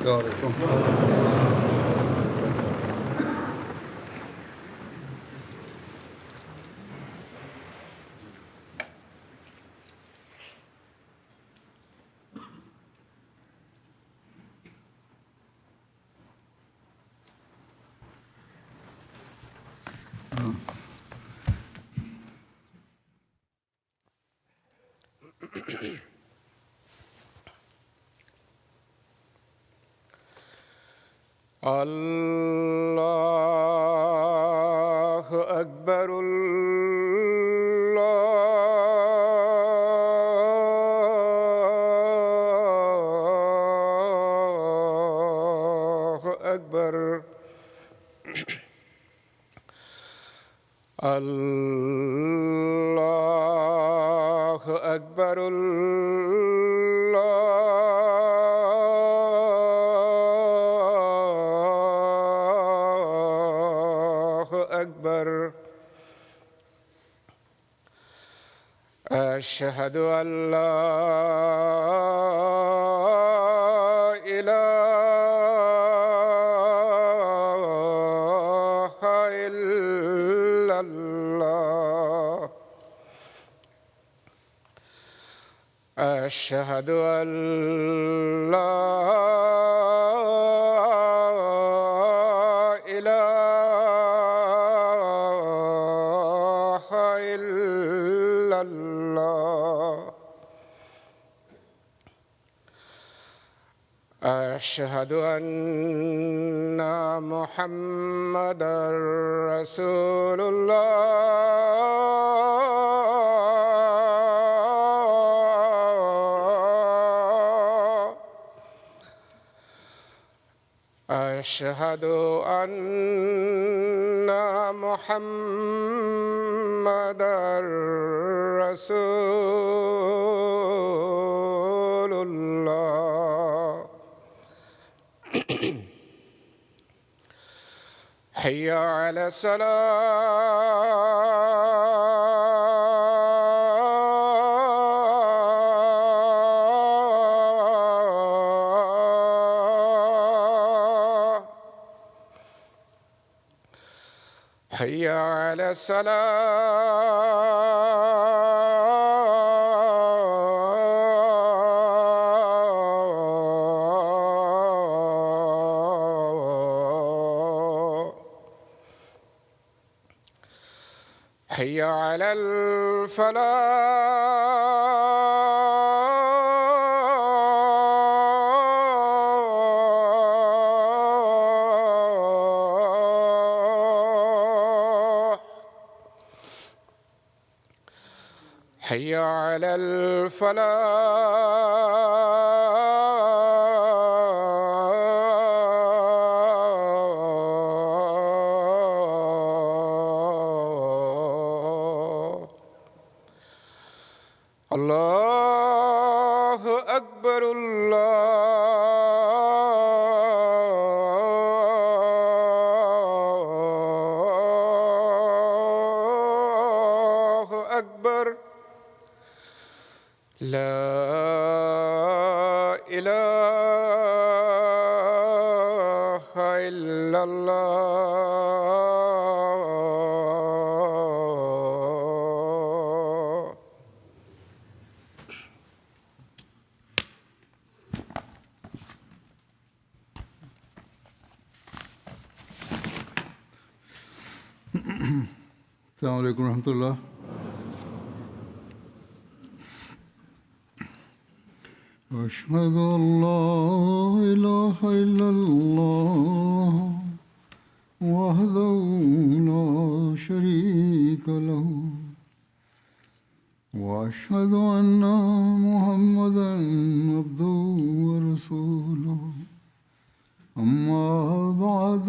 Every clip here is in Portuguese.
السلام عليكم. الله أكبر. الله أكبر. الله أكبر. أشهد أن لا إله إلا الله. أشهد أن لا إله إلا الله. أشهد أن محمدًا رسول الله. أشهد أن محمدًا رسول الله. حي على الصلاة. حي على الصلاة. حي على الفلاح. حي على الفلاح. الله أكبر. الله أكبر. لا إله إلا الله. السلام عليكم ورحمة الله. أشهد أن لا إله إلا الله وحده لا شريك له وأشهد أن محمدًا عبده ورسوله. أما بعد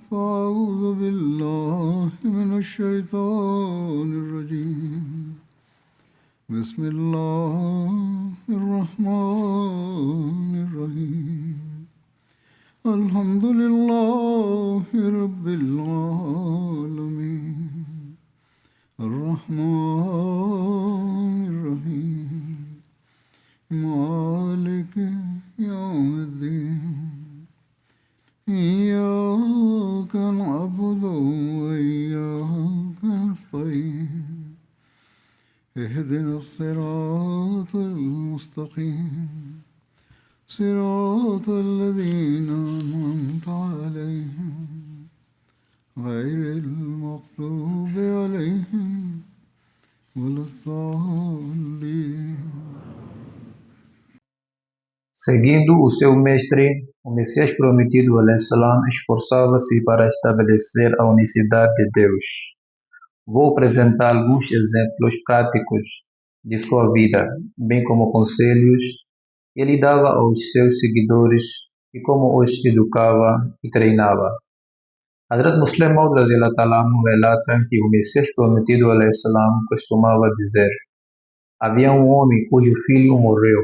فأعوذ بالله من الشيطان الرجيم. بسم الله الرحمن الرحيم. الحمد لله رب العالمين. الرحمن الرحيم. مالك يوم الدين. اهدنا الصراط المستقيم صراط الذين أنعمت عليهم غير المغضوب عليهم ولا الضالين. Seguindo o seu mestre, o Messias prometido, alaihissalam, esforçava-se para estabelecer a unicidade de Deus. Vou apresentar alguns exemplos práticos de sua vida, bem como conselhos que ele dava aos seus seguidores e como os educava e treinava. Hazrat Muslim Maud relata que o Messias prometido, alaihissalam, costumava dizer: havia um homem cujo filho morreu,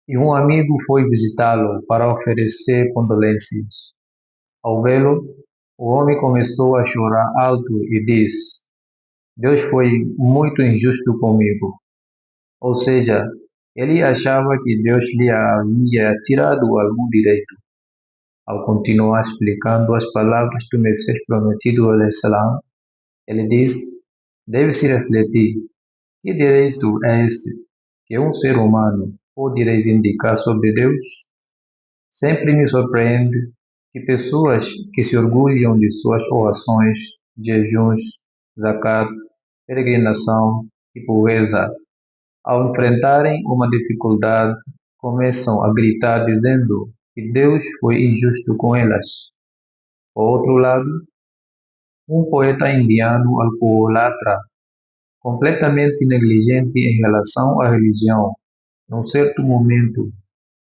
e um amigo foi visitá-lo para oferecer condolências. Ao vê-lo, o homem começou a chorar alto e disse: Deus foi muito injusto comigo. Ou seja, ele achava que Deus lhe havia tirado algum direito. Ao continuar explicando as palavras do Messias prometido, alaihissalam, ele disse: deve-se refletir, que direito é esse que um ser humano pode reivindicar sobre Deus? Sempre me surpreende que pessoas que se orgulham de suas orações, jejuns, zakat, peregrinação e pobreza, ao enfrentarem uma dificuldade, começam a gritar dizendo que Deus foi injusto com elas. Por outro lado, um poeta indiano alcoólatra, completamente negligente em relação à religião, num certo momento,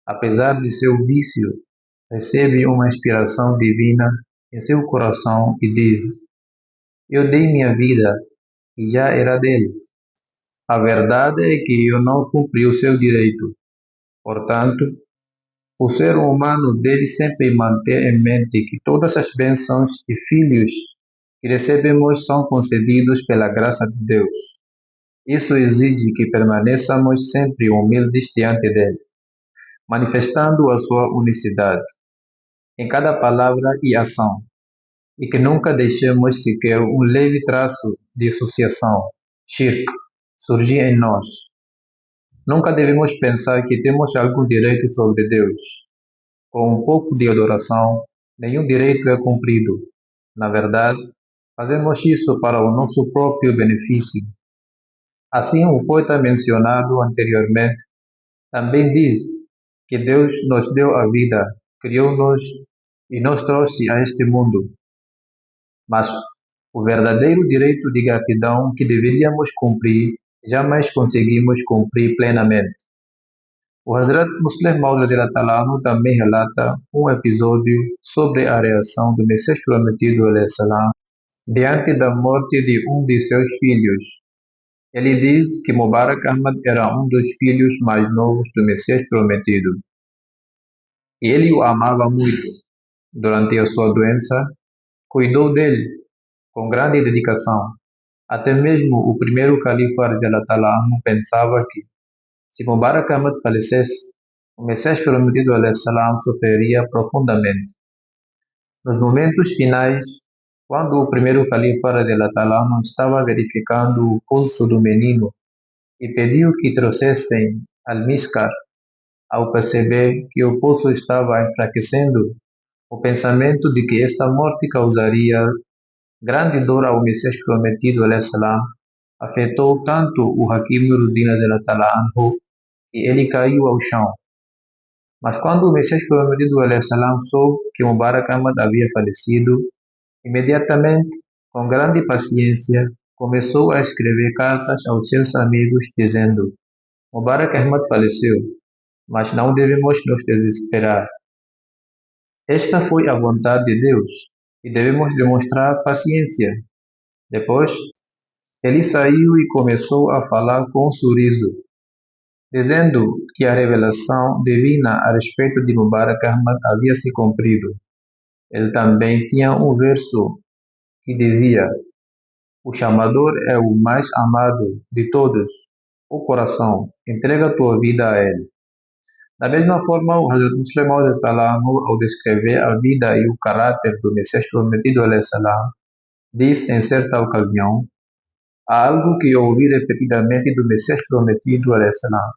apesar de seu vício, recebe uma inspiração divina em seu coração e diz: eu dei minha vida e já era dele. A verdade é que eu não cumpri o seu direito. Portanto, o ser humano deve sempre manter em mente que todas as bênçãos e filhos que recebemos são concedidos pela graça de Deus. Isso exige que permaneçamos sempre humildes diante dele, manifestando a sua unicidade em cada palavra e ação, e que nunca deixemos sequer um leve traço de associação, shirk, surgir em nós. Nunca devemos pensar que temos algum direito sobre Deus. Com um pouco de adoração, nenhum direito é cumprido. Na verdade, fazemos isso para o nosso próprio benefício. Assim, o poeta mencionado anteriormente também diz que Deus nos deu a vida, criou-nos e nos trouxe a este mundo. Mas o verdadeiro direito de gratidão que deveríamos cumprir, jamais conseguimos cumprir plenamente. O Hazrat Muslim Maud também relata um episódio sobre a reação do Messias prometido alaihissalam diante da morte de um de seus filhos. Ele diz que Mubarak Ahmad era um dos filhos mais novos do Messias prometido. E ele o amava muito. Durante a sua doença, cuidou dele com grande dedicação. Até mesmo o primeiro califa pensava que, se Mubarak Ahmad falecesse, o Messias prometido alaihissalam sofreria profundamente. Nos momentos finais, quando o primeiro califa estava verificando o pulso do menino e pediu que trouxessem al-miskar, ao perceber que o pulso estava enfraquecendo, o pensamento de que essa morte causaria grande dor ao Messias prometido alaihissalam afetou tanto o Hakim Nuruddin que ele caiu ao chão. Mas quando o Messias prometido alaihissalam soube que Mubarak Ahmad havia falecido, imediatamente, com grande paciência, começou a escrever cartas aos seus amigos dizendo: Mubarak Ahmad faleceu, mas não devemos nos desesperar. Esta foi a vontade de Deus e devemos demonstrar paciência. Depois, ele saiu e começou a falar com um sorriso, dizendo que a revelação divina a respeito de Mubarak Ahmad havia se cumprido. Ele também tinha um verso que dizia: o chamador é o mais amado de todos. O coração, entrega tua vida a ele. Da mesma forma, o Hazrat Muslim Maud, ao descrever a vida e o caráter do Messias prometido, diz em certa ocasião: algo que ouvi repetidamente do Messias prometido, alayhi-salam.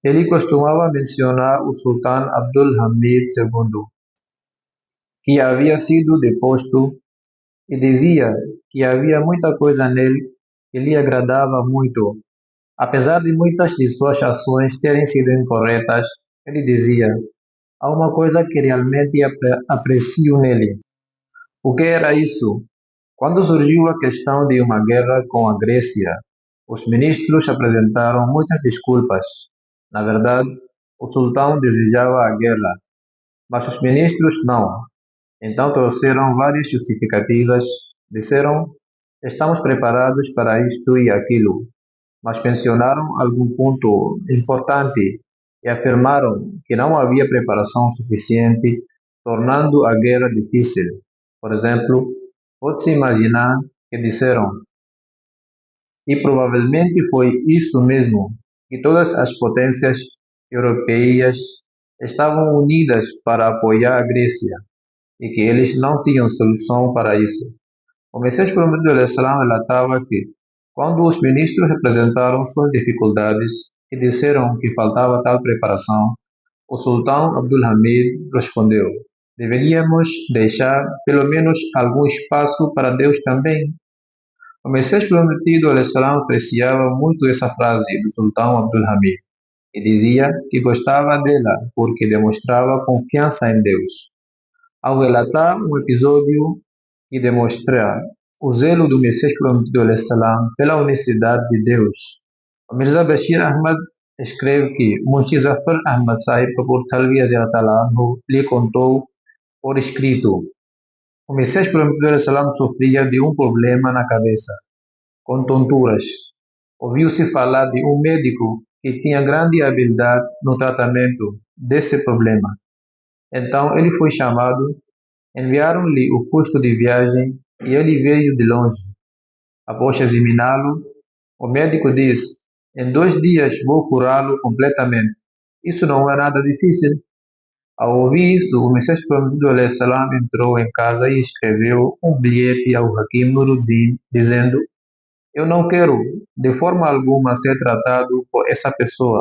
Ele costumava mencionar o sultão Abdul Hamid II, que havia sido deposto, e dizia que havia muita coisa nele que lhe agradava muito. Apesar de muitas de suas ações terem sido incorretas, ele dizia: há uma coisa que realmente aprecio nele. O que era isso? Quando surgiu a questão de uma guerra com a Grécia, os ministros apresentaram muitas desculpas. Na verdade, o sultão desejava a guerra, mas os ministros não. Então trouxeram várias justificativas. Disseram: estamos preparados para isto e aquilo, mas mencionaram algum ponto importante e afirmaram que não havia preparação suficiente, tornando a guerra difícil. Por exemplo, pode-se imaginar que disseram, e provavelmente foi isso mesmo, que todas as potências europeias estavam unidas para apoiar a Grécia e que eles não tinham solução para isso. O Messias prometido alayhi-salam relatava que, quando os ministros apresentaram suas dificuldades e disseram que faltava tal preparação, o sultão Abdul Hamid respondeu: deveríamos deixar pelo menos algum espaço para Deus também. O Messias prometido alayhi-salam apreciava muito essa frase do sultão Abdul Hamid e dizia que gostava dela porque demonstrava confiança em Deus. Ao relatar um episódio que demonstra o zelo do Messias prometido alayhi-salam pela unicidade de Deus, o Mirza Bashir Ahmad escreve que Munshi Zafar Ahmad Sahib Kapur Thalvi lhe contou por escrito: o Messias prometido alayhi-salam sofria de um problema na cabeça, com tonturas. Ouviu-se falar de um médico que tinha grande habilidade no tratamento desse problema. Então ele foi chamado, enviaram-lhe o custo de viagem e ele veio de longe. Após examiná-lo, o médico disse: em 2 dias vou curá-lo completamente. Isso não é nada difícil. Ao ouvir isso, o Messias prometido alayhi-salam entrou em casa e escreveu um bilhete ao Hakim Nuruddin dizendo: eu não quero de forma alguma ser tratado por essa pessoa.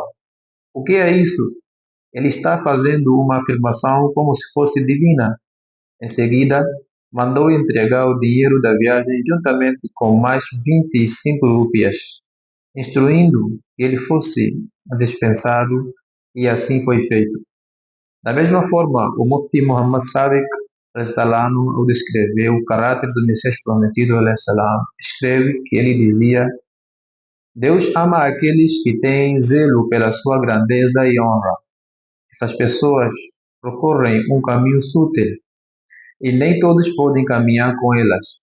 O que é isso? Ele está fazendo uma afirmação como se fosse divina. Em seguida, mandou entregar o dinheiro da viagem juntamente com mais 25 rúpias, instruindo que ele fosse dispensado, e assim foi feito. Da mesma forma, o Mufti Muhammad Sadiq Salano, ao descrever o caráter do Messias prometido, salam, escreve que ele dizia: Deus ama aqueles que têm zelo pela sua grandeza e honra. Essas pessoas percorrem um caminho sutil e nem todos podem caminhar com elas.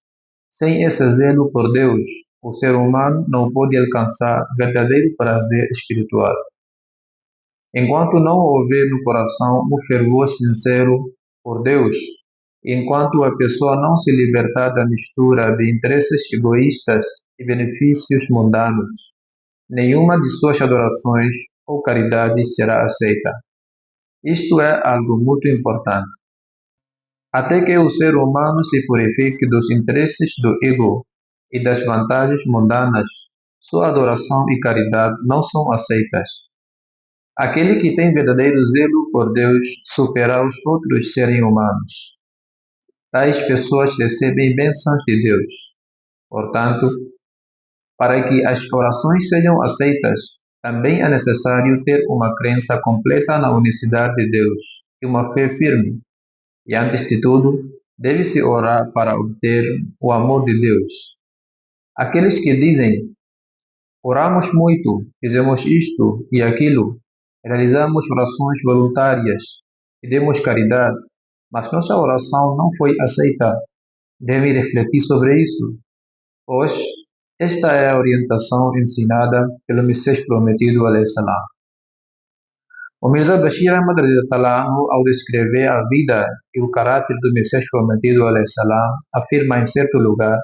Sem esse zelo por Deus, o ser humano não pode alcançar verdadeiro prazer espiritual. Enquanto não houver no coração um fervor sincero por Deus, enquanto a pessoa não se libertar da mistura de interesses egoístas e benefícios mundanos, nenhuma de suas adorações ou caridades será aceita. Isto é algo muito importante. Até que o ser humano se purifique dos interesses do ego e das vantagens mundanas, sua adoração e caridade não são aceitas. Aquele que tem verdadeiro zelo por Deus supera os outros seres humanos. Tais pessoas recebem bênçãos de Deus. Portanto, para que as orações sejam aceitas, também é necessário ter uma crença completa na unicidade de Deus e uma fé firme. E antes de tudo, deve-se orar para obter o amor de Deus. Aqueles que dizem: oramos muito, fizemos isto e aquilo, realizamos orações voluntárias e demos caridade, mas nossa oração não foi aceita, devem refletir sobre isso, pois esta é a orientação ensinada pelo Messias prometido alayhi-salam. O Mirza Bashir Ahmad ao descrever a vida e o caráter do Messias prometido alayhi-salam, afirma em certo lugar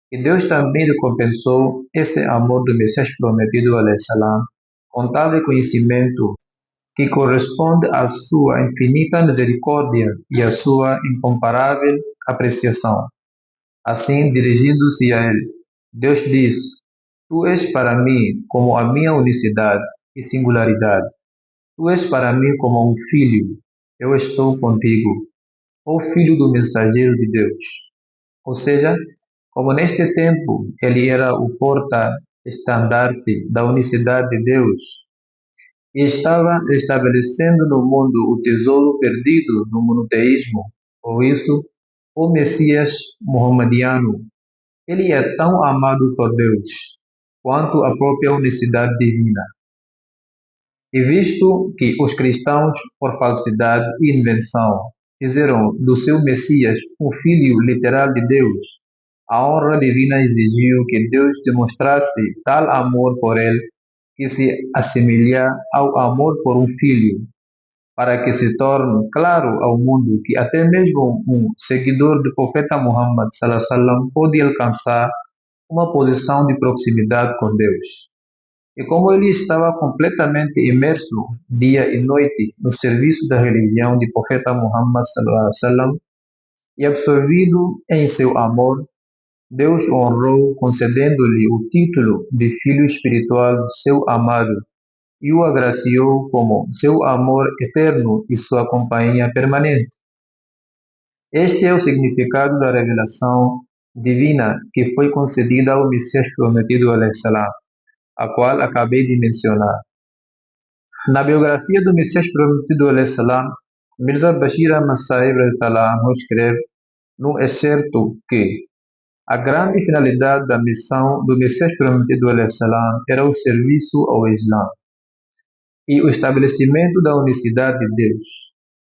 que Deus também recompensou esse amor do Messias prometido alayhi-salam com tal reconhecimento que corresponde à sua infinita misericórdia e à sua incomparável apreciação. Assim, dirigindo-se a ele, Deus diz: Tu és para mim como a minha unicidade e singularidade. Tu és para mim como um filho. Eu estou contigo, ó filho do mensageiro de Deus. Ou seja, como neste tempo ele era o porta-estandarte da unicidade de Deus e estava estabelecendo no mundo o tesouro perdido no monoteísmo, por isso, o Messias muçulmano, ele é tão amado por Deus quanto a própria unicidade divina. E visto que os cristãos, por falsidade e invenção, fizeram do seu Messias um filho literal de Deus, a honra divina exigiu que Deus demonstrasse tal amor por ele que se assemelha ao amor por um filho, para que se torne claro ao mundo que até mesmo um seguidor do profeta Muhammad sallallahu alaihi wasallam pode alcançar uma posição de proximidade com Deus. E como ele estava completamente imerso dia e noite no serviço da religião do profeta Muhammad sallallahu alaihi wasallam e absorvido em seu amor, Deus o honrou concedendo-lhe o título de filho espiritual de seu amado e o agraciou como seu amor eterno e sua companhia permanente. Este é o significado da revelação divina que foi concedida ao Messias prometido alaihi salam, a qual acabei de mencionar. Na biografia do Messias prometido alaihi salam, Mirza Bashir Ahmad Sahib escreve no excerto que a grande finalidade da missão do Messias prometido alaihi salam era o serviço ao Islã e o estabelecimento da unicidade de Deus.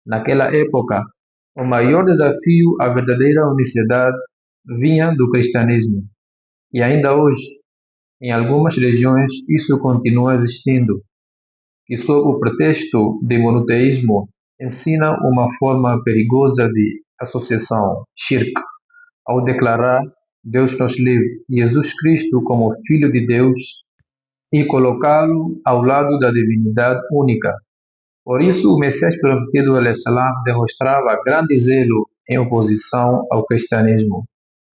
Naquela época, o maior desafio à verdadeira unicidade vinha do cristianismo. E ainda hoje, em algumas regiões, isso continua existindo, que sob o pretexto de monoteísmo ensina uma forma perigosa de associação, shirk, ao declarar Deus nos livre, Jesus Cristo como Filho de Deus e colocá-lo ao lado da divindade única. Por isso, o Messias prometido alaihi salam demonstrava grande zelo em oposição ao cristianismo.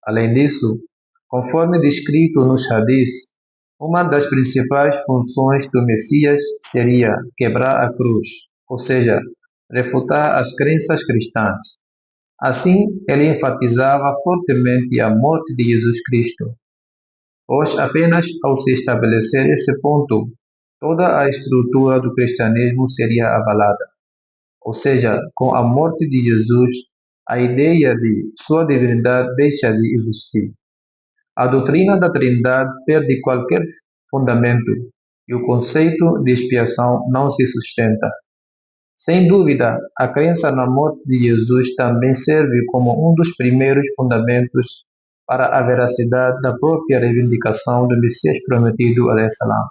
Além disso, conforme descrito nos hadiths, uma das principais funções do Messias seria quebrar a cruz, ou seja, refutar as crenças cristãs. Assim, ele enfatizava fortemente a morte de Jesus Cristo, pois apenas ao se estabelecer esse ponto, toda a estrutura do cristianismo seria abalada. Ou seja, com a morte de Jesus, a ideia de sua divindade deixa de existir. A doutrina da Trindade perde qualquer fundamento e o conceito de expiação não se sustenta. Sem dúvida, a crença na morte de Jesus também serve como um dos primeiros fundamentos para a veracidade da própria reivindicação do Messias prometido alaihi salam.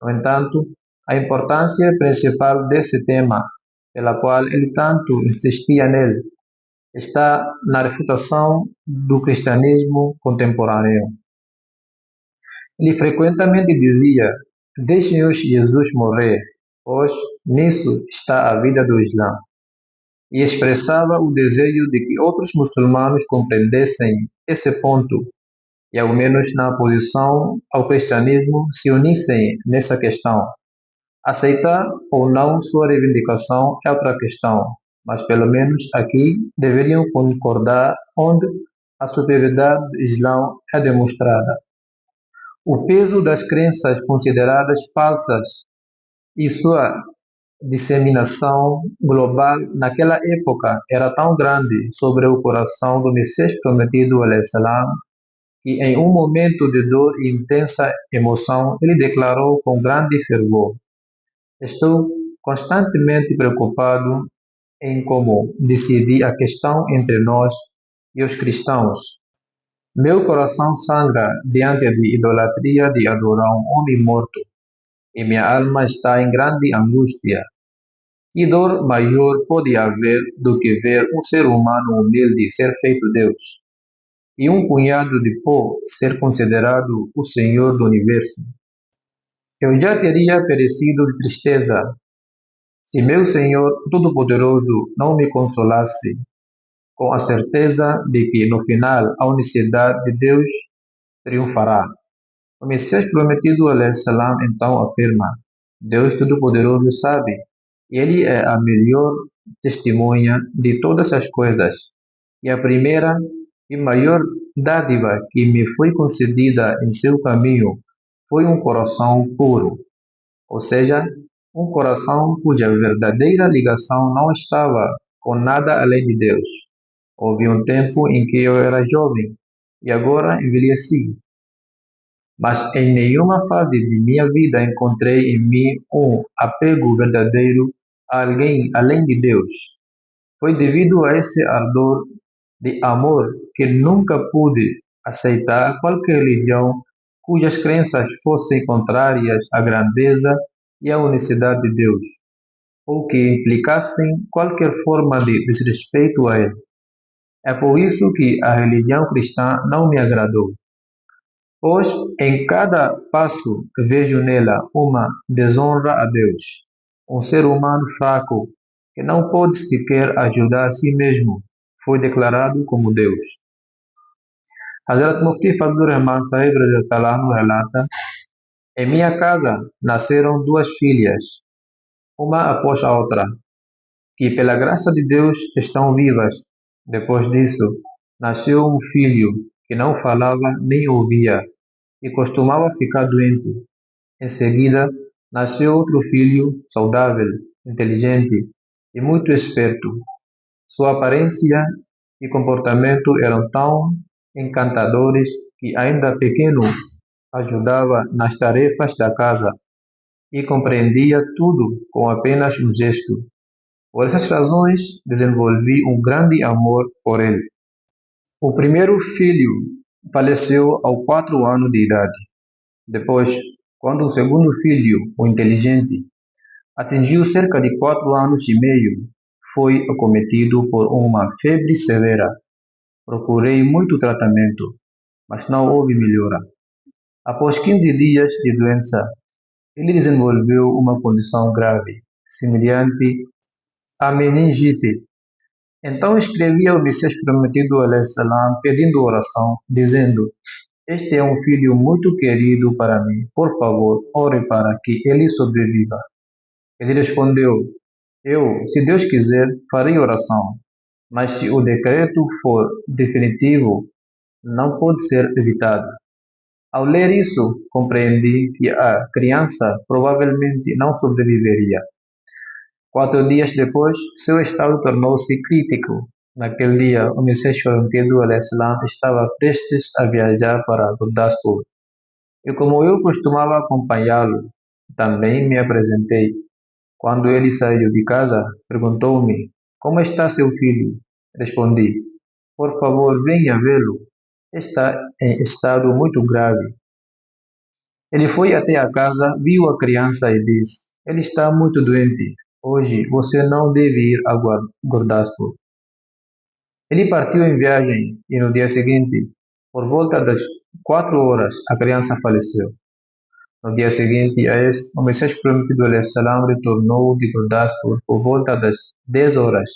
No entanto, a importância principal desse tema, pela qual ele tanto insistia nele, está na refutação do cristianismo contemporâneo. Ele frequentemente dizia: deixem-os Jesus morrer, pois nisso está a vida do Islã. E expressava o desejo de que outros muçulmanos compreendessem esse ponto e, ao menos na oposição ao cristianismo, se unissem nessa questão. Aceitar ou não sua reivindicação é outra questão, mas pelo menos aqui deveriam concordar onde a superioridade do Islã é demonstrada. O peso das crenças consideradas falsas e sua disseminação global naquela época era tão grande sobre o coração do Messias prometido alaihi salam que em um momento de dor e intensa emoção ele declarou com grande fervor: estou constantemente preocupado em como decidir a questão entre nós e os cristãos. Meu coração sangra diante da idolatria de adorar um homem morto, e minha alma está em grande angústia. Que dor maior pode haver do que ver um ser humano humilde ser feito Deus, e um punhado de pó ser considerado o Senhor do Universo? Eu já teria perecido de tristeza se meu Senhor Todo-Poderoso não me consolasse com a certeza de que, no final, a unicidade de Deus triunfará. O Messias prometido, salam, então afirma: Deus Todo-Poderoso sabe, e Ele é a melhor testemunha de todas as coisas, e a primeira e maior dádiva que me foi concedida em seu caminho foi um coração puro, ou seja, um coração cuja verdadeira ligação não estava com nada além de Deus. Houve um tempo em que eu era jovem e agora envelheci, mas em nenhuma fase de minha vida encontrei em mim um apego verdadeiro a alguém além de Deus. Foi devido a esse ardor de amor que nunca pude aceitar qualquer religião cujas crenças fossem contrárias à grandeza e à unicidade de Deus, ou que implicassem qualquer forma de desrespeito a Ele. É por isso que a religião cristã não me agradou, pois em cada passo vejo nela uma desonra a Deus, um ser humano fraco que não pode sequer ajudar a si mesmo, foi declarado como Deus. Hazrat Mufti Fazlur Rahman Sahib Radhiyallahu relata: em minha casa nasceram duas filhas, uma após a outra, que pela graça de Deus estão vivas. Depois disso, nasceu um filho que não falava nem ouvia e costumava ficar doente. Em seguida, nasceu outro filho saudável, inteligente e muito esperto. Sua aparência e comportamento eram tão encantadores que, ainda pequeno, ajudava nas tarefas da casa e compreendia tudo com apenas um gesto. Por essas razões, desenvolvi um grande amor por ele. O primeiro filho faleceu aos 4 anos de idade. Depois, quando o segundo filho, o inteligente, atingiu cerca de 4 anos e meio, foi acometido por uma febre severa. Procurei muito tratamento, mas não houve melhora. Após 15 dias de doença, ele desenvolveu uma condição grave, semelhante à meningite. Então escrevi ao Messias prometido, salam, pedindo oração, dizendo: este é um filho muito querido para mim. Por favor, ore para que ele sobreviva. Ele respondeu: se Deus quiser, farei oração. Mas se o decreto for definitivo, não pode ser evitado. Ao ler isso, compreendi que a criança provavelmente não sobreviveria. 4 dias depois, seu estado tornou-se crítico. Naquele dia, o Messias prometido, salam, estava prestes a viajar para Gurdaspur. E como eu costumava acompanhá-lo, também me apresentei. Quando ele saiu de casa, perguntou-me: como está seu filho? Respondi: por favor, venha vê-lo. Está em estado muito grave. Ele foi até a casa, viu a criança e disse: ele está muito doente. Hoje você não deve ir a Gurdaspur. Ele partiu em viagem e no dia seguinte, por volta das 4 horas, a criança faleceu. No dia seguinte a esse, o Messias prometido, salam, retornou de Gurdaspur por volta das 10 horas.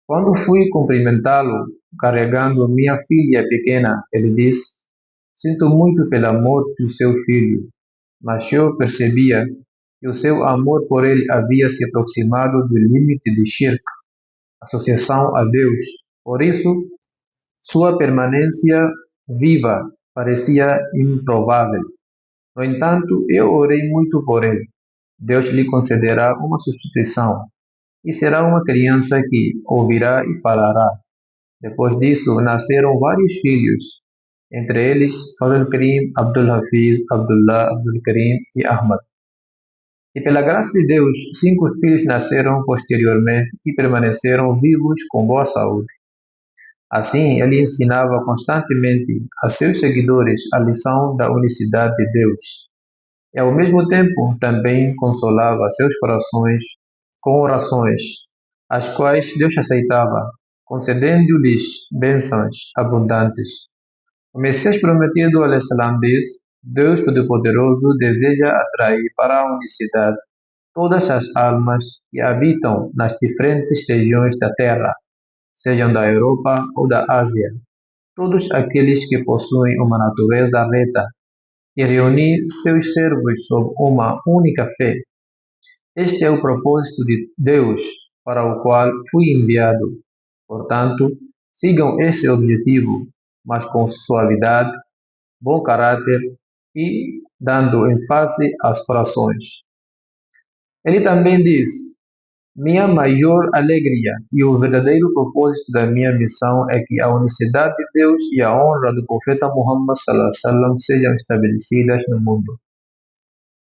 Quando fui cumprimentá-lo, carregando minha filha pequena, ele disse: sinto muito pela morte do seu filho, mas eu percebia que o seu amor por ele havia se aproximado do limite de shirk, associação a Deus. Por isso, sua permanência viva parecia improvável. No entanto, eu orei muito por ele. Deus lhe concederá uma substituição e será uma criança que ouvirá e falará. Depois disso, nasceram vários filhos, entre eles Fazl Karim, Abdul Hafiz, Abdullah, Abdul Karim e Ahmad. E pela graça de Deus, 5 filhos nasceram posteriormente e permaneceram vivos com boa saúde. Assim, ele ensinava constantemente a seus seguidores a lição da unicidade de Deus. E ao mesmo tempo também consolava seus corações com orações, as quais Deus aceitava, concedendo-lhes bênçãos abundantes. O Messias prometido, salam, diz: Deus Todo-Poderoso deseja atrair para a unicidade todas as almas que habitam nas diferentes regiões da Terra, sejam da Europa ou da Ásia. todos aqueles que possuem uma natureza reta e reunir seus servos sob uma única fé. Este é o propósito de Deus para o qual fui enviado. Portanto, sigam esse objetivo, mas com suavidade, bom caráter e dando ênfase às orações. Ele também diz: minha maior alegria e o verdadeiro propósito da minha missão é que a unicidade de Deus e a honra do profeta Muhammad sallallahu alaihi wasallam sejam estabelecidas no mundo.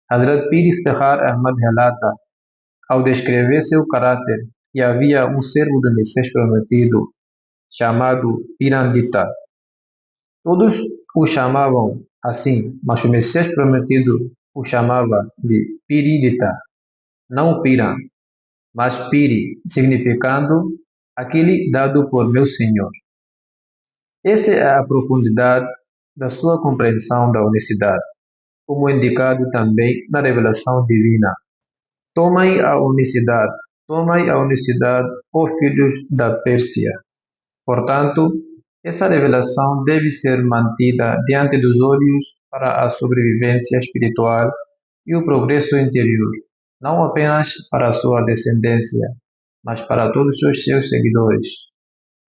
Hazrat Pir Iftihar Ahmad relata, ao descrever seu caráter, que havia um servo do Messias prometido, chamado Pirandita. Todos o chamavam assim, mas o Messias prometido o chamava de Piridita, não Piran, mas Piri, significando aquele dado por meu Senhor. Essa é a profundidade da sua compreensão da unicidade, como indicado também na revelação divina. Tomai a unicidade, ó filhos da Pérsia. Portanto, essa revelação deve ser mantida diante dos olhos para a sobrevivência espiritual e o progresso interior, não apenas para a sua descendência, mas para todos os seus seguidores.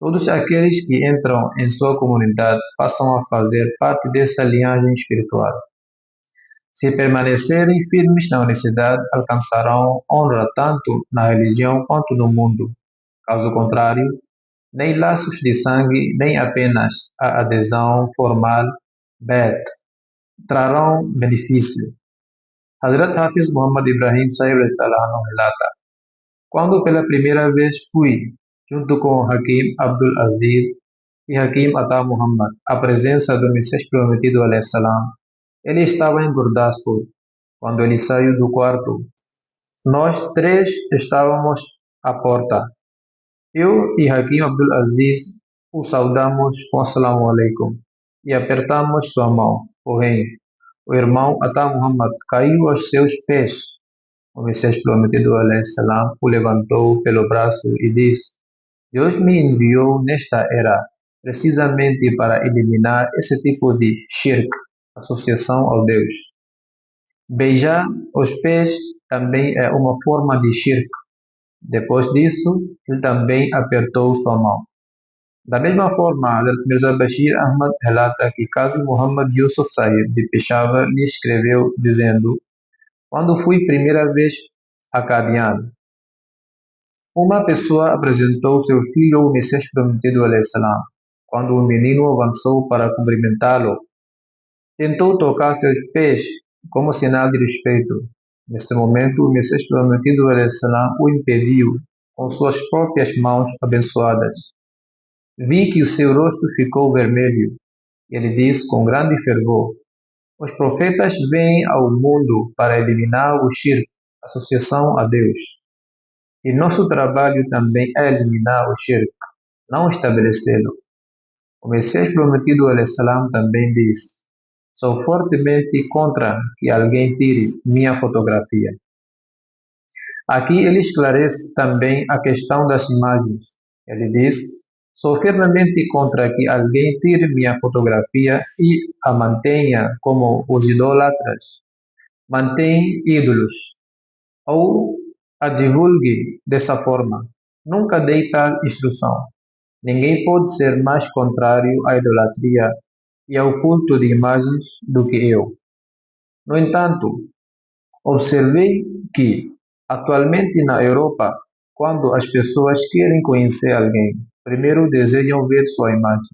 Todos aqueles que entram em sua comunidade passam a fazer parte dessa linhagem espiritual. Se permanecerem firmes na unicidade, alcançarão honra tanto na religião quanto no mundo. Caso contrário, nem laços de sangue, nem apenas a adesão formal, bet, trarão benefício. Hazrat Hafiz Muhammad Ibrahim Sahib relata: quando pela primeira vez fui, junto com Hakim Abdul Aziz e Hakim Ata Muhammad, à presença do Messias prometido salam, ele estava em Gurdaspur. Quando ele saiu do quarto, nós três estávamos à porta. Eu e Hakim Abdul Aziz o saudamos com Assalamu alaikum e apertamos sua mão. Porém, o irmão Ata Muhammad caiu aos seus pés. O Messias prometido salam o levantou pelo braço e disse: Deus me enviou nesta era precisamente para eliminar esse tipo de shirk, associação ao Deus. Beijar os pés também é uma forma de shirk. Depois disso, ele também apertou sua mão. Da mesma forma, Mirza Bashir Ahmad relata que Qazi Muhammad Yusuf Sahib de Peshawar lhe escreveu dizendo: quando fui primeira vez a Qadian, uma pessoa apresentou seu filho ao Messias prometido salam. Quando o menino avançou para cumprimentá-lo, tentou tocar seus pés como sinal de respeito. Neste momento, o Messias prometido salam o impediu com suas próprias mãos abençoadas. Vi que o seu rosto ficou vermelho. Ele disse com grande fervor: os profetas vêm ao mundo para eliminar o shirk, associação a Deus. E nosso trabalho também é eliminar o shirk, não estabelecê-lo. O Messias prometido salam também diz: sou fortemente contra que alguém tire minha fotografia. Aqui ele esclarece também a questão das imagens. Ele diz: sou firmemente contra que alguém tire minha fotografia e a mantenha como os idólatras mantêm ídolos, ou a divulgue dessa forma. Nunca dei tal instrução. Ninguém pode ser mais contrário à idolatria e ao culto de imagens do que eu. No entanto, observei que, atualmente na Europa, quando as pessoas querem conhecer alguém, primeiro desejam ver sua imagem.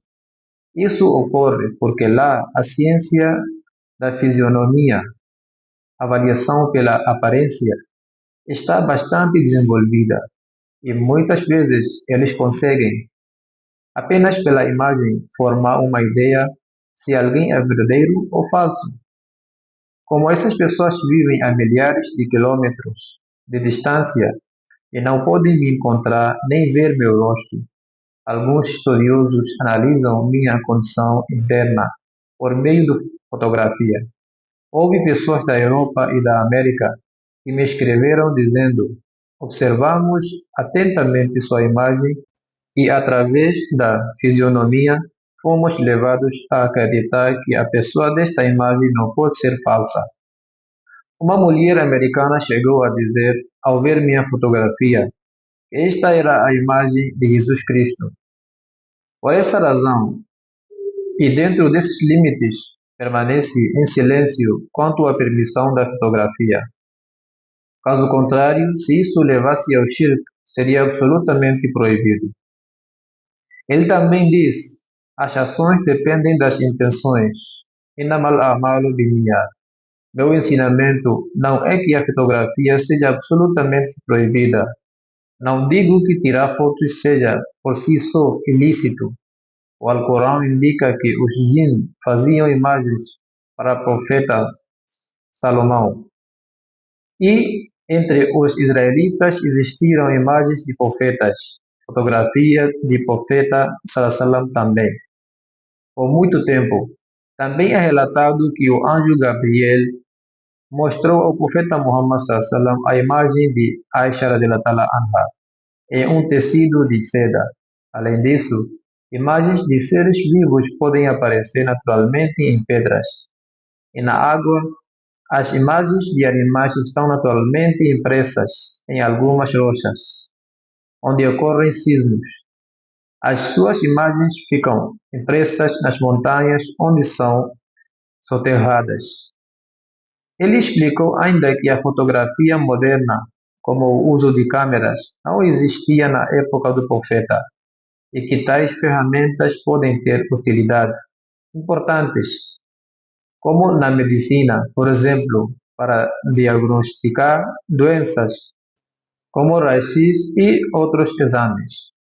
Isso ocorre porque lá a ciência da fisionomia, avaliação pela aparência, está bastante desenvolvida e muitas vezes eles conseguem, apenas pela imagem, formar uma ideia se alguém é verdadeiro ou falso. Como essas pessoas vivem a milhares de quilômetros de distância e não podem me encontrar nem ver meu rosto, alguns estudiosos analisam minha condição interna por meio de fotografia. Houve pessoas da Europa e da América que me escreveram dizendo: observamos atentamente sua imagem e, através da fisionomia, fomos levados a acreditar que a pessoa desta imagem não pode ser falsa. Uma mulher americana chegou a dizer, ao ver minha fotografia, que esta era a imagem de Jesus Cristo. Por essa razão, e dentro desses limites, permanece em silêncio quanto à permissão da fotografia. Caso contrário, se isso levasse ao shirk, seria absolutamente proibido. Ele também diz, as ações dependem das intenções. Innamal a'malu binniyat. Meu ensinamento não é que a fotografia seja absolutamente proibida. Não digo que tirar fotos seja por si só ilícito. O Alcorão indica que os jinn faziam imagens para o profeta Salomão. E entre os israelitas existiram imagens de profetas, fotografia de profeta Sallallahu também. Por muito tempo, também é relatado que o anjo Gabriel mostrou ao profeta Muhammad Sallallahu a imagem de Aisha radhiyallahu anha em um tecido de seda. Além disso, imagens de seres vivos podem aparecer naturalmente em pedras. E na água, as imagens de animais estão naturalmente impressas em algumas rochas, onde ocorrem sismos. As suas imagens ficam impressas nas montanhas onde são soterradas. Ele explicou ainda que a fotografia moderna, como o uso de câmeras, não existia na época do profeta e que tais ferramentas podem ter utilidade importantes, como na medicina, por exemplo, para diagnosticar doenças como raio-x e outros exames.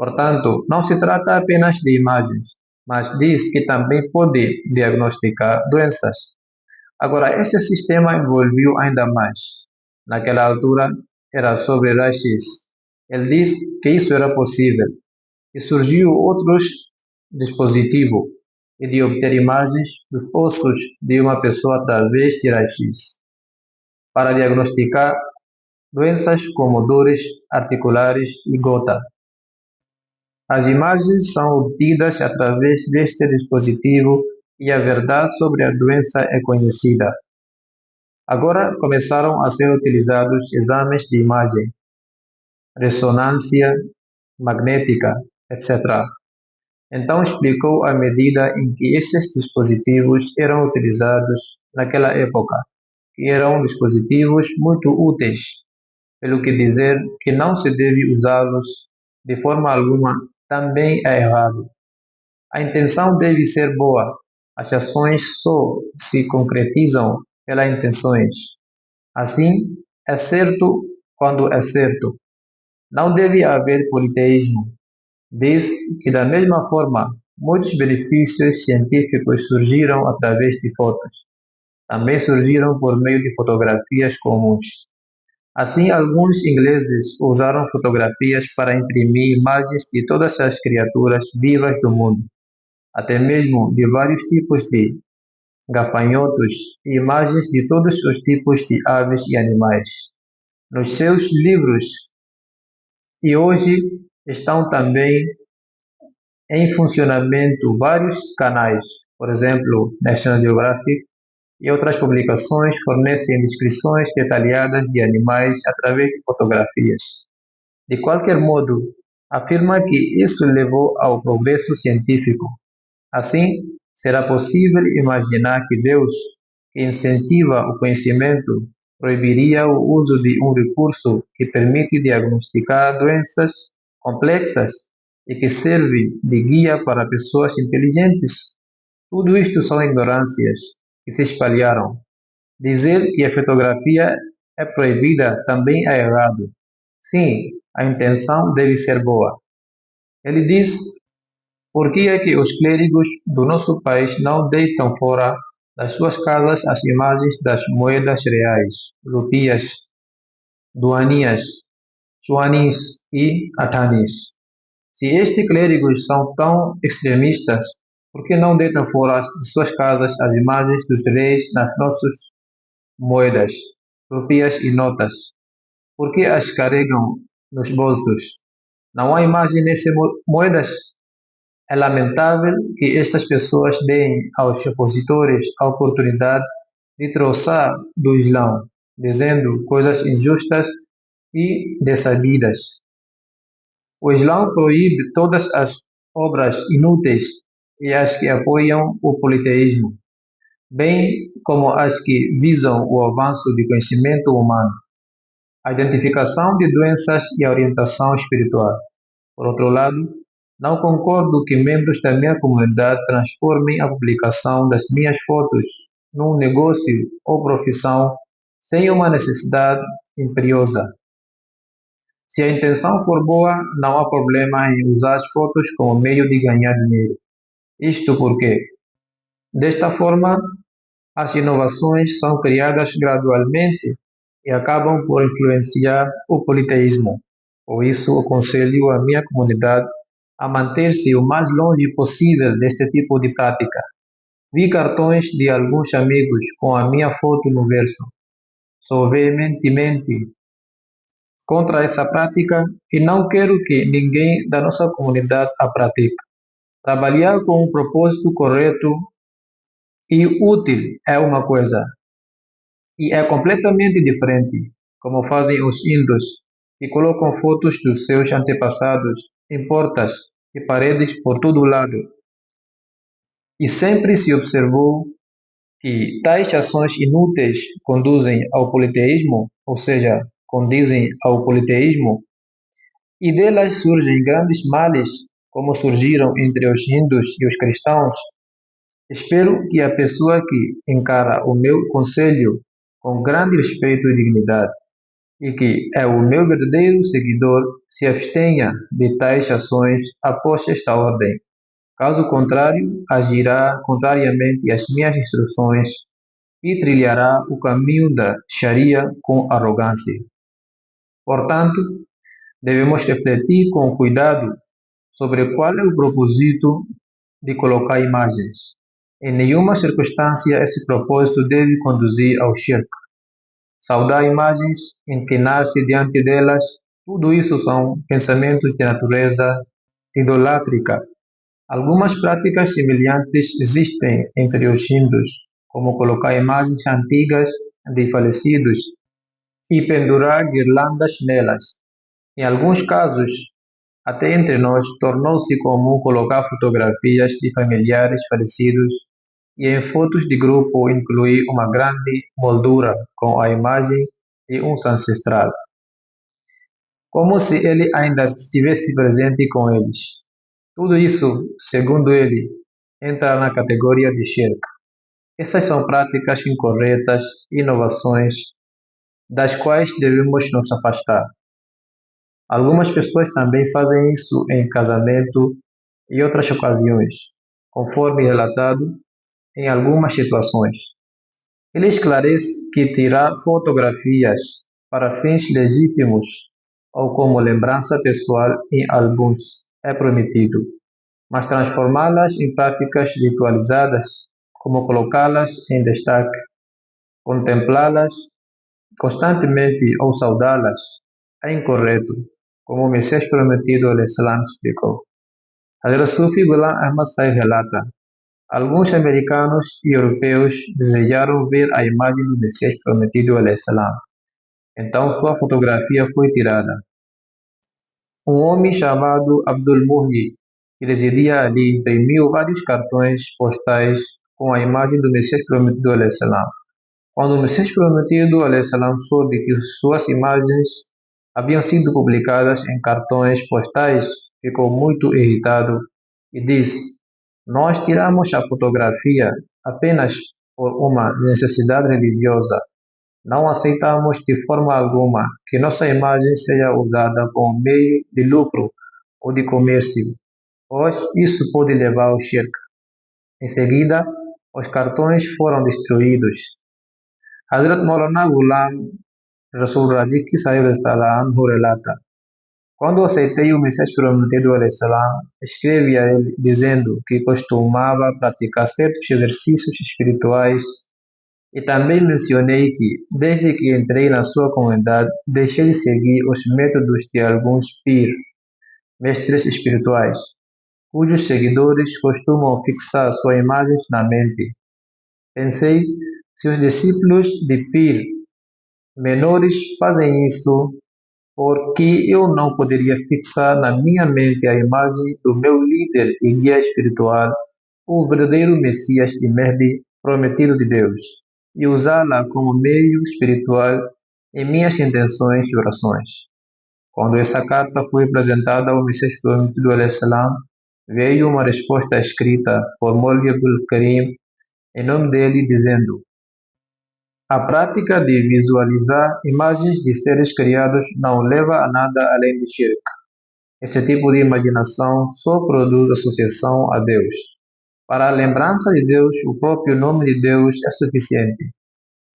Portanto, não se trata apenas de imagens, mas diz que também pode diagnosticar doenças. Agora, este sistema envolveu ainda mais. Naquela altura, era sobre raio-x. Ele diz que isso era possível. E surgiu outros dispositivos de obter imagens dos ossos de uma pessoa através de raio-x para diagnosticar doenças como dores articulares e gota. As imagens são obtidas através deste dispositivo e a verdade sobre a doença é conhecida. Agora começaram a ser utilizados exames de imagem, ressonância magnética, etc. Então explicou a medida em que esses dispositivos eram utilizados naquela época, que eram dispositivos muito úteis, pelo que dizer que não se deve usá-los de forma alguma também é errado. A intenção deve ser boa, as ações só se concretizam pelas intenções. Assim, é certo quando é certo. Não deve haver politeísmo. Diz que, da mesma forma, muitos benefícios científicos surgiram através de fotos. Também surgiram por meio de fotografias comuns. Assim, alguns ingleses usaram fotografias para imprimir imagens de todas as criaturas vivas do mundo, até mesmo de vários tipos de gafanhotos e imagens de todos os tipos de aves e animais, nos seus livros. E hoje estão também em funcionamento vários canais, por exemplo, National Geographic e outras publicações fornecem descrições detalhadas de animais através de fotografias. De qualquer modo, afirma que isso levou ao progresso científico. Assim, será possível imaginar que Deus, que incentiva o conhecimento, proibiria o uso de um recurso que permite diagnosticar doenças complexas e que serve de guia para pessoas inteligentes. Tudo isto são ignorâncias que se espalharam. Dizer que a fotografia é proibida também é errado. Sim, a intenção deve ser boa. Ele diz: por que é que os clérigos do nosso país não deitam fora das suas casas as imagens das moedas reais, rupias, duanias, chuanis e atanis? Se estes clérigos são tão extremistas, por que não deitam fora de suas casas as imagens dos reis nas nossas moedas, rupias e notas? Por que as carregam nos bolsos? Não há imagem nessas moedas? É lamentável que estas pessoas deem aos opositores a oportunidade de troçar do Islã, dizendo coisas injustas e desabidas. O Islã proíbe todas as obras inúteis e as que apoiam o politeísmo, bem como as que visam o avanço do conhecimento humano, a identificação de doenças e a orientação espiritual. Por outro lado, não concordo que membros da minha comunidade transformem a publicação das minhas fotos num negócio ou profissão sem uma necessidade imperiosa. Se a intenção for boa, não há problema em usar as fotos como meio de ganhar dinheiro. Isto porque, desta forma, as inovações são criadas gradualmente e acabam por influenciar o politeísmo. Por isso, aconselho a minha comunidade a manter-se o mais longe possível deste tipo de prática. Vi cartões de alguns amigos com a minha foto no verso. Sou veementemente contra essa prática e não quero que ninguém da nossa comunidade a pratique. Trabalhar com um propósito correto e útil é uma coisa, e é completamente diferente, como fazem os índios, que colocam fotos dos seus antepassados em portas e paredes por todo lado. E sempre se observou que tais ações inúteis conduzem ao politeísmo, ou seja, condizem ao politeísmo, e delas surgem grandes males, como surgiram entre os hindus e os cristãos. Espero que a pessoa que encara o meu conselho com grande respeito e dignidade, e que é o meu verdadeiro seguidor, se abstenha de tais ações após esta ordem. Caso contrário, agirá contrariamente às minhas instruções e trilhará o caminho da Sharia com arrogância. Portanto, devemos refletir com cuidado sobre qual é o propósito de colocar imagens. Em nenhuma circunstância esse propósito deve conduzir ao shirk. Saudar imagens, inclinar-se diante delas, tudo isso são pensamentos de natureza idolátrica. Algumas práticas semelhantes existem entre os hindus, como colocar imagens antigas de falecidos e pendurar guirlandas nelas. Em alguns casos, até entre nós, tornou-se comum colocar fotografias de familiares falecidos e em fotos de grupo incluir uma grande moldura com a imagem de um ancestral, como se ele ainda estivesse presente com eles. Tudo isso, segundo ele, entra na categoria de shirk. Essas são práticas incorretas e inovações das quais devemos nos afastar. Algumas pessoas também fazem isso em casamento e outras ocasiões, conforme relatado em algumas situações. Ele esclarece que tirar fotografias para fins legítimos ou como lembrança pessoal em álbuns é permitido, mas transformá-las em práticas ritualizadas, como colocá-las em destaque, contemplá-las constantemente ou saudá-las, é incorreto, como o Messias prometido al-Islam explicou. Hazrat Sufi Ghulam Ahmad Sahib relata: alguns americanos e europeus desejaram ver a imagem do Messias prometido al-Islam. Então sua fotografia foi tirada. Um homem chamado Abdul Muhyi, que residia ali, imprimiu vários cartões postais com a imagem do Messias prometido al-Islam. Quando o Messias prometido al-Islam soube que suas imagens haviam sido publicadas em cartões postais, ficou muito irritado e disse: nós tiramos a fotografia apenas por uma necessidade religiosa. Não aceitamos de forma alguma que nossa imagem seja usada como meio de lucro ou de comércio, pois isso pode levar ao shirk. Em seguida, os cartões foram destruídos. Hazrat Maulana Ghulam Rasul Rajiv Sahib Anhu relata: quando aceitei o Messias prometido al-Islam, escrevi a ele dizendo que costumava praticar certos exercícios espirituais e também mencionei que, desde que entrei na sua comunidade, deixei de seguir os métodos de alguns pir, mestres espirituais, cujos seguidores costumam fixar suas imagens na mente. Pensei, se os discípulos de Pir menores fazem isso, por que eu não poderia fixar na minha mente a imagem do meu líder e guia espiritual, o verdadeiro Messias e Mehdi, prometido de Deus, e usá-la como meio espiritual em minhas intenções e orações? Quando essa carta foi apresentada ao Messias prometido al-Salam, veio uma resposta escrita por Maulvi Abdul Karim em nome dele, dizendo: a prática de visualizar imagens de seres criados não leva a nada além de shirk. Esse tipo de imaginação só produz associação a Deus. Para a lembrança de Deus, o próprio nome de Deus é suficiente.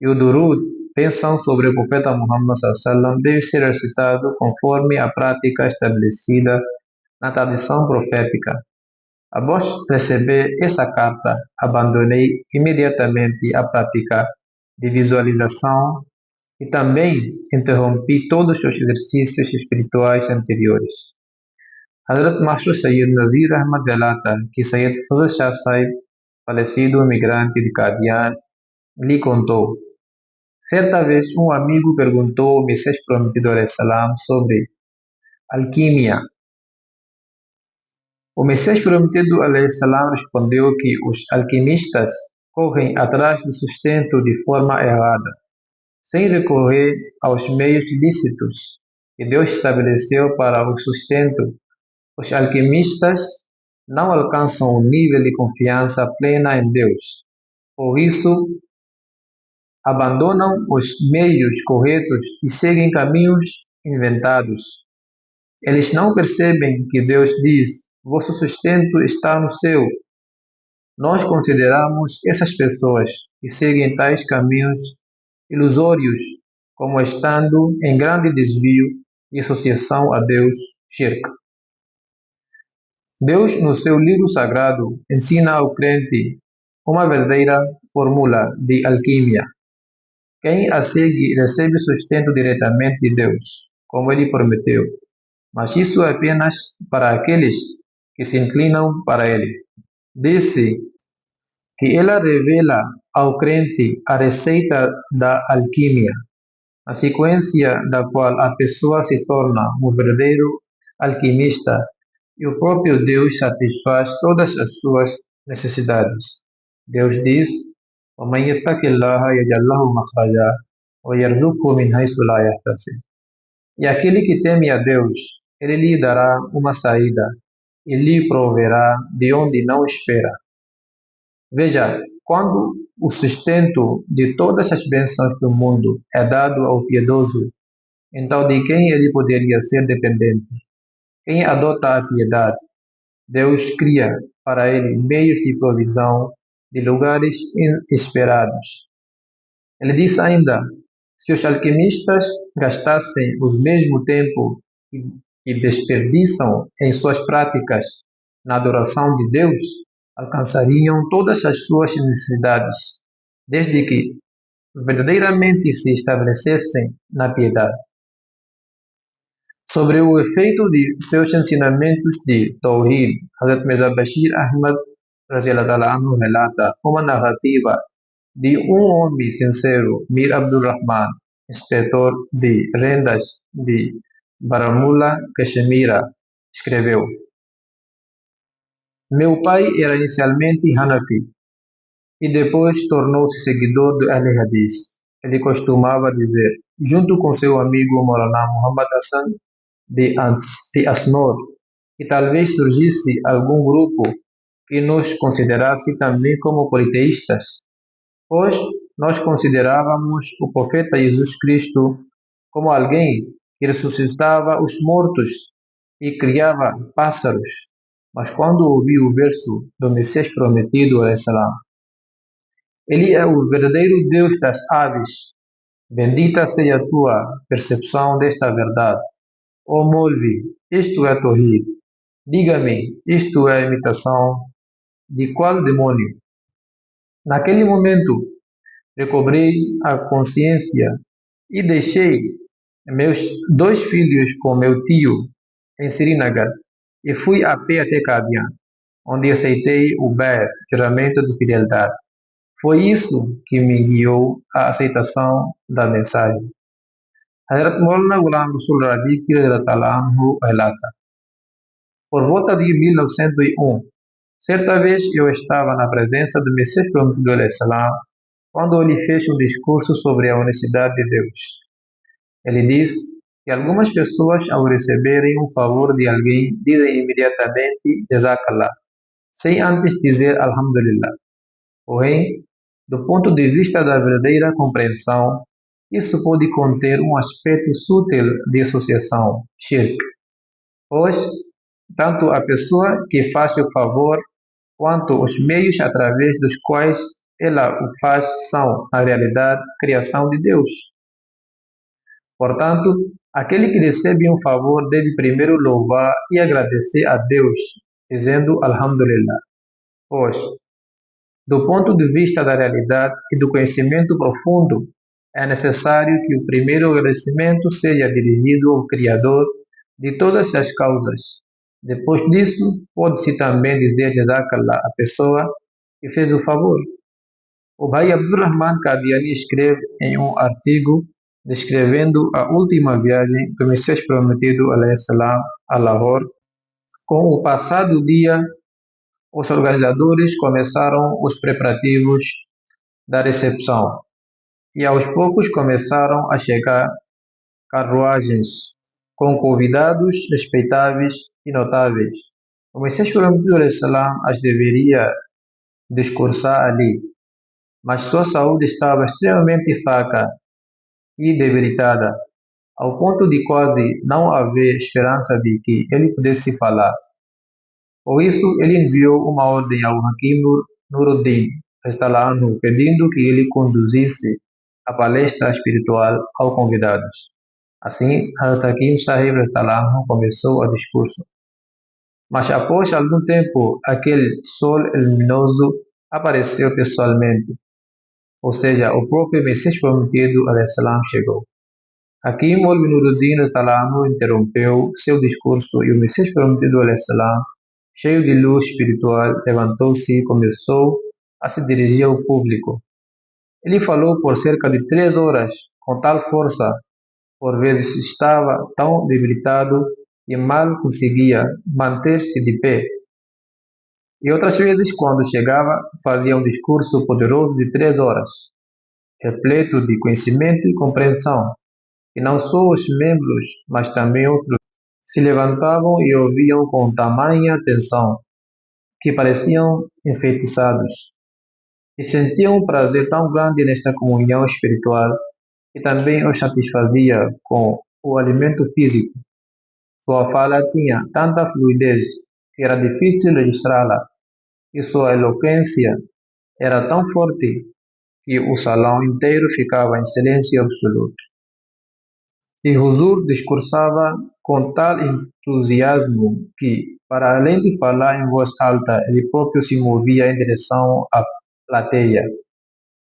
E o durud, bênção sobre o profeta Muhammad sallallahu deve ser recitado conforme a prática estabelecida na tradição profética. Após receber essa carta, abandonei imediatamente a prática de visualização e também interrompi todos os exercícios espirituais anteriores. Hazrat Master Sayyid Nazir Ahmad Jalata, que Sayyid Fazl Shah Sahib, falecido imigrante de Qadian, lhe contou. Certa vez, um amigo perguntou ao Messias prometido al-Salam sobre alquimia. O Messias prometido al-Salam respondeu que os alquimistas correm atrás do sustento de forma errada, sem recorrer aos meios lícitos que Deus estabeleceu para o sustento. Os alquimistas não alcançam o nível de confiança plena em Deus. Por isso, abandonam os meios corretos e seguem caminhos inventados. Eles não percebem que Deus diz: vosso sustento está no céu. Nós consideramos essas pessoas que seguem tais caminhos ilusórios como estando em grande desvio e associação a Deus, shirk. Deus, no seu livro sagrado, ensina ao crente uma verdadeira fórmula de alquimia. Quem a segue recebe sustento diretamente de Deus, como ele prometeu, mas isso é apenas para aqueles que se inclinam para ele. Disse que ela revela ao crente a receita da alquimia, a sequência da qual a pessoa se torna um verdadeiro alquimista e o próprio Deus satisfaz todas as suas necessidades. Deus diz: وَمَنْ يَتَّقِ اللَّهَ يَجْعَلْ لَهُ مَخْرَجًا وَيَرْزُقْهُ مِنْ حَيْثُ لَا يَحْتَسِبُ. E aquele que teme a Deus, ele lhe dará uma saída e lhe proverá de onde não espera. Veja, quando o sustento de todas as bênçãos do mundo é dado ao piedoso, então de quem ele poderia ser dependente? Quem adota a piedade, Deus cria para ele meios de provisão de lugares inesperados. Ele diz ainda: se os alquimistas gastassem o mesmo tempo que desperdiçam em suas práticas na adoração de Deus, alcançariam todas as suas necessidades, desde que verdadeiramente se estabelecessem na piedade. Sobre o efeito de seus ensinamentos de Tawhid, Hazrat Mirza Bashir Ahmad anhu relata uma narrativa de um homem sincero, Mir Abdul Rahman, inspetor de rendas de Baramulla, Caxemira, escreveu: meu pai era inicialmente Hanafi e depois tornou-se seguidor do Ahl Hadith. Ele costumava dizer, junto com seu amigo Maulana Muhammad Hassan de Asnor, que talvez surgisse algum grupo que nos considerasse também como politeístas, pois nós considerávamos o profeta Jesus Cristo como alguém que ressuscitava os mortos e criava pássaros. Mas quando ouvi o verso do Messias prometido, ele é o verdadeiro Deus das aves. Bendita seja a tua percepção desta verdade. Ó Maulvi, isto é Tawhid. Diga-me, isto é imitação de qual demônio? Naquele momento, recobrei a consciência e deixei meus 2 filhos com meu tio em Srinagar e fui a pé até Qadian. onde aceitei o juramento de fidelidade. Foi isso que me guiou à aceitação da mensagem. Hazrat Maulana Ghulam Rasul Raji Anhu relata: por volta de 1901, certa vez eu estava na presença do Messias Prometido al-Islam quando ele fez um discurso sobre a unicidade de Deus. Ele disse que algumas pessoas, ao receberem um favor de alguém, dizem imediatamente Jazakallah, sem antes dizer Alhamdulillah. Porém, do ponto de vista da verdadeira compreensão, isso pode conter um aspecto sutil de associação, shirk, pois tanto a pessoa que faz o favor quanto os meios através dos quais ela o faz são, na realidade, criação de Deus. Portanto, aquele que recebe um favor deve primeiro louvar e agradecer a Deus, dizendo Alhamdulillah, pois, do ponto de vista da realidade e do conhecimento profundo, é necessário que o primeiro agradecimento seja dirigido ao Criador de todas as causas. Depois disso, pode-se também dizer Jazakallah a pessoa que fez o favor. O Bhai Abdurrahman Qadiani escreve em um artigo descrevendo a última viagem do Messias Prometido al-Islam a Lahore. Com o passar do dia, os organizadores começaram os preparativos da recepção e aos poucos começaram a chegar carruagens com convidados respeitáveis e notáveis. O Messias Prometido al-Islam as deveria discursar ali, mas sua saúde estava extremamente fraca e debilitada, ao ponto de quase não haver esperança de que ele pudesse falar. Por isso, ele enviou uma ordem ao Hakim Nuruddin, Anhu, pedindo que ele conduzisse a palestra espiritual aos convidados. Assim, Hazrat Hakim Sahib Anhu começou o discurso. Mas após algum tempo, aquele sol luminoso apareceu pessoalmente, ou seja, o próprio Messias Prometido al-Islam chegou. Hakim Nuruddin Anhu interrompeu seu discurso e o Messias Prometido al-Islam, cheio de luz espiritual, levantou-se e começou a se dirigir ao público. Ele falou por cerca de 3 horas, com tal força, por vezes estava tão debilitado e mal conseguia manter-se de pé. E outras vezes, quando chegava, fazia um discurso poderoso de 3 horas, repleto de conhecimento e compreensão, e não só os membros, mas também outros, se levantavam e ouviam com tamanha atenção, que pareciam enfeitiçados, e sentiam um prazer tão grande nesta comunhão espiritual, que também os satisfazia com o alimento físico. Sua fala tinha tanta fluidez que era difícil registrá-la, e sua eloquência era tão forte que o salão inteiro ficava em silêncio absoluto. E Huzur discursava com tal entusiasmo que, para além de falar em voz alta, ele próprio se movia em direção à plateia.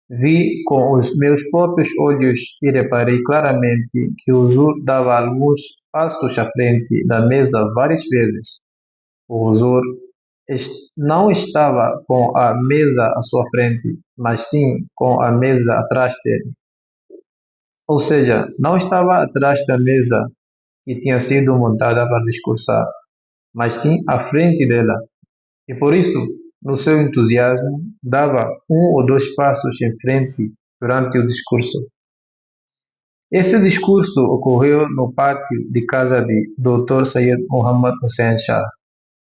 Vi com os meus próprios olhos e reparei claramente que Huzur dava alguns passos à frente da mesa várias vezes. O Huzur não estava com a mesa à sua frente, mas sim com a mesa atrás dele. Ou seja, não estava atrás da mesa que tinha sido montada para discursar, mas sim à frente dela. E por isso, no seu entusiasmo, dava 1 ou 2 passos em frente durante o discurso. Esse discurso ocorreu no pátio de casa de Dr. Syed Muhammad Hussain Shah,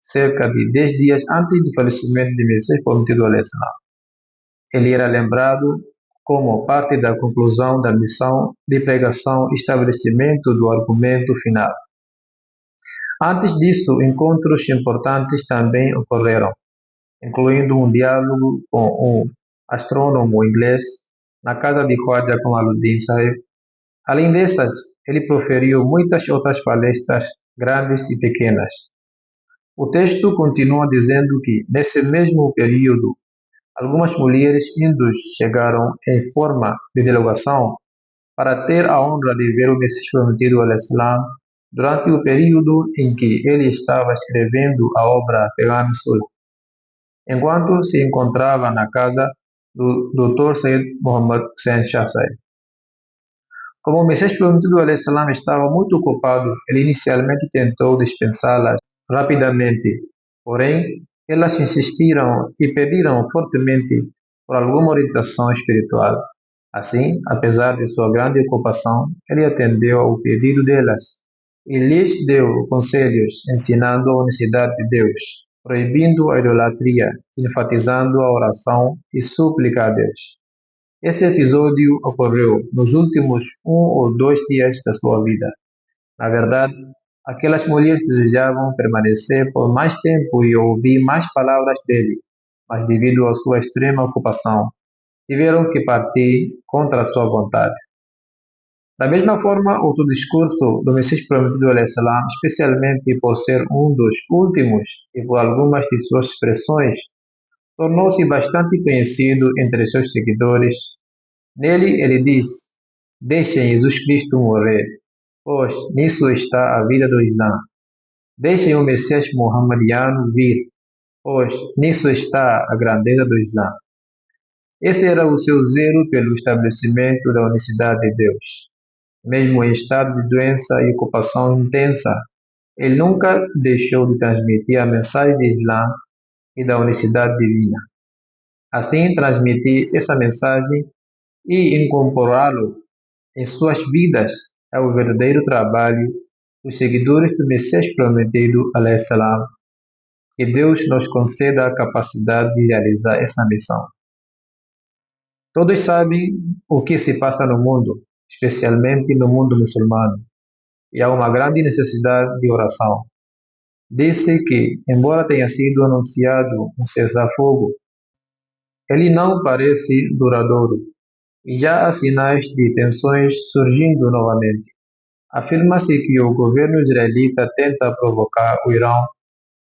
cerca de 10 dias antes do falecimento de Messias Prometido al-Islam. Ele era lembrado como parte da conclusão da missão de pregação e estabelecimento do argumento final. Antes disso, encontros importantes também ocorreram, incluindo um diálogo com um astrônomo inglês na casa de Khwaja Kamaluddin Sahib. Além dessas, ele proferiu muitas outras palestras, grandes e pequenas. O texto continua dizendo que, nesse mesmo período, algumas mulheres hindus chegaram em forma de delegação para ter a honra de ver o Messias Prometido al-Islam durante o período em que ele estava escrevendo a obra Pegam-e-Sulh. enquanto se encontrava na casa do Dr. Said Muhammad Hussein Shah Said. Como o Messias prometido salam estava muito ocupado, ele inicialmente tentou dispensá-las rapidamente, porém, elas insistiram e pediram fortemente por alguma orientação espiritual. Assim, apesar de sua grande ocupação, ele atendeu ao pedido delas e lhes deu conselhos, ensinando a unicidade de Deus, proibindo a idolatria, enfatizando a oração e súplica a Deus. Esse episódio ocorreu nos últimos 1 ou 2 dias da sua vida. Na verdade, aquelas mulheres desejavam permanecer por mais tempo e ouvir mais palavras dele, mas devido à sua extrema ocupação, tiveram que partir contra a sua vontade. Da mesma forma, outro discurso do Messias prometido salam, especialmente por ser um dos últimos e por algumas de suas expressões, tornou-se bastante conhecido entre seus seguidores. Nele, ele diz: deixem Jesus Cristo morrer, pois nisso está a vida do Islã. Deixem o Messias muçulmano vir, pois nisso está a grandeza do Islã. Esse era o seu zelo pelo estabelecimento da unicidade de Deus. Mesmo em estado de doença e ocupação intensa, ele nunca deixou de transmitir a mensagem do Islã e da unicidade divina. Assim, transmitir essa mensagem e incorporá-lo em suas vidas é o verdadeiro trabalho dos seguidores do Messias prometido, salam. Que Deus nos conceda a capacidade de realizar essa missão. Todos sabem o que se passa no mundo, especialmente no mundo muçulmano, e há uma grande necessidade de oração. Disse que, embora tenha sido anunciado um cessar-fogo, ele não parece duradouro, e já há sinais de tensões surgindo novamente. Afirma-se que o governo israelita tenta provocar o Irão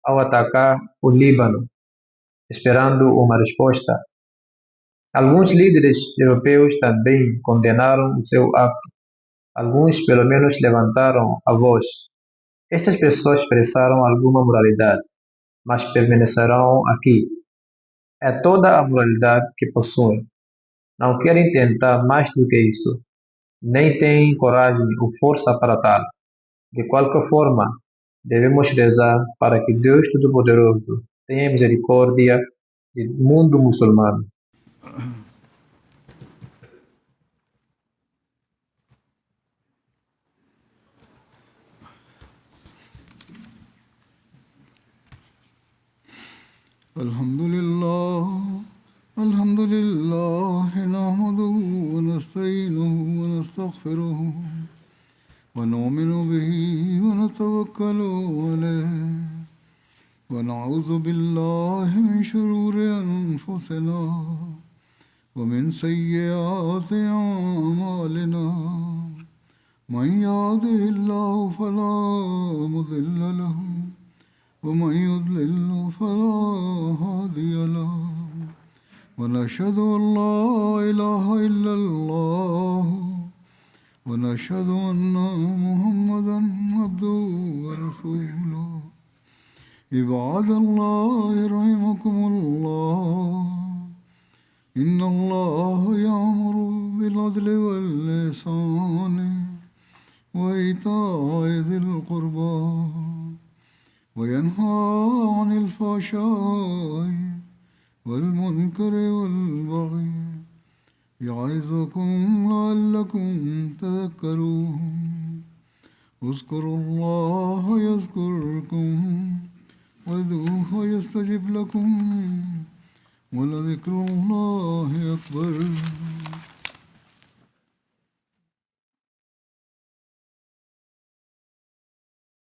ao atacar o Líbano, esperando uma resposta. Alguns líderes europeus também condenaram o seu ato. Alguns, pelo menos, levantaram a voz. Estas pessoas expressaram alguma moralidade, mas permanecerão aqui. É toda a moralidade que possuem. Não querem tentar mais do que isso, nem têm coragem ou força para tal. De qualquer forma, devemos rezar para que Deus Todo-Poderoso tenha misericórdia do mundo muçulmano. الحمد لله نحمده ونستعينه ونستغفره ونؤمن به ونتوكل عليه ونعوذ بالله من شرور أنفسنا ومن سيئات أعمالنا من يهده الله فلا مضل له ومن يضلل فلا هادي له ونشهد أن لا إله إلا الله ونشهد أن محمدا عبده ورسوله عباد الله رحمكم الله إن الله يأمر بالعدل والإحسان وإيتاء ذي القربى وينهى عن الفحشاء والمنكر والبغي يعظكم لعلكم تذكرون اذكروا الله يذكركم وادعوه يستجب لكم ولذكر الله أكبر